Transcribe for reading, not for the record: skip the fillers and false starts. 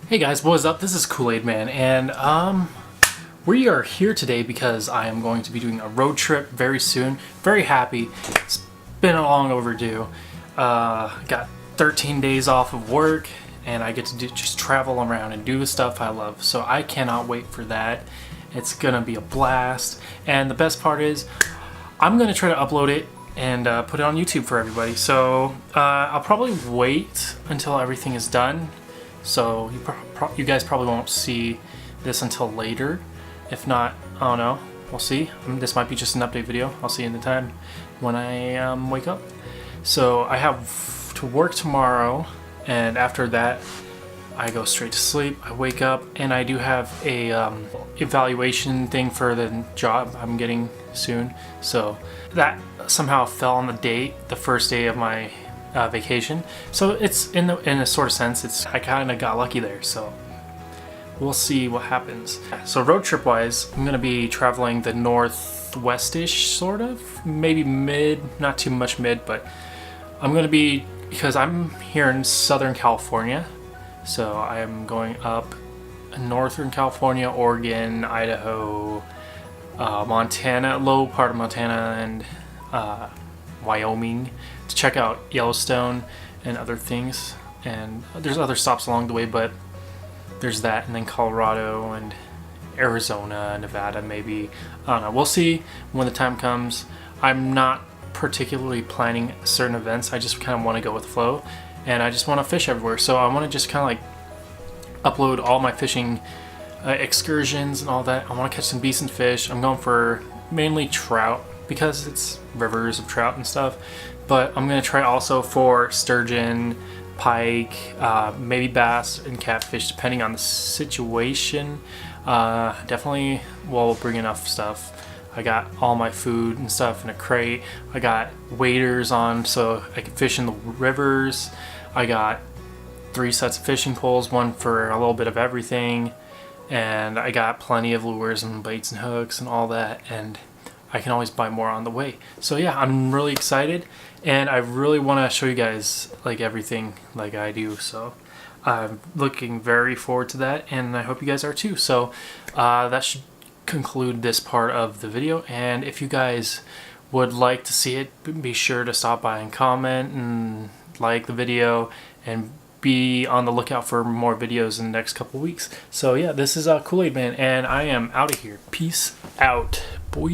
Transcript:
Hey guys, what is up? This is Kool-Aid Man, and we are here today because I am going to be doing a road trip very soon. Very happy. It's been long overdue. Got 13 days off of work, and I get to just travel around and do the stuff I love. So I cannot wait for that. It's gonna be a blast. And the best part is, I'm gonna try to upload it and put it on YouTube for everybody. So I'll probably wait until everything is done. So you guys probably won't see this until later. If not, I don't know. We'll see. This might be just an update video. I'll see you in the time when I wake up. So I have to work tomorrow, and after that I go straight to sleep. I wake up and I do have a evaluation thing for the job I'm getting soon. So that somehow fell on the date, the first day of my vacation. So it's in a sort of sense, I kind of got lucky there. So we'll see what happens. So road trip wise, I'm gonna be traveling the northwest-ish sort of, maybe mid, not too much mid, but I'm gonna be, because I'm here in Southern California, so I am going up Northern California, Oregon, Idaho, Montana, low part of Montana, and Wyoming to check out Yellowstone and other things. And there's other stops along the way, but there's that, and then Colorado and Arizona, Nevada, maybe. I don't know. We'll see when the time comes. I'm not particularly planning certain events. I just kind of want to go with the flow, and I just want to fish everywhere. So I want to just kind of like upload all my fishing excursions and all that. I want to catch some decent fish. I'm going for mainly trout because it's rivers of trout and stuff, but I'm going to try also for sturgeon, pike, maybe bass and catfish depending on the situation. Definitely will bring enough stuff. I got all my food and stuff in a crate. I got waders on so I can fish in the rivers. I got 3 sets of fishing poles, one for a little bit of everything, and I got plenty of lures and baits and hooks and all that, and I can always buy more on the way. So yeah, I'm really excited, and I really want to show you guys like everything like I do. So I'm looking very forward to that, and I hope you guys are too. So that should conclude this part of the video, and if you guys would like to see it, be sure to stop by and comment and like the video, and be on the lookout for more videos in the next couple weeks. So yeah, this is Kool-Aid Man, and I am out of here. Peace out, boy.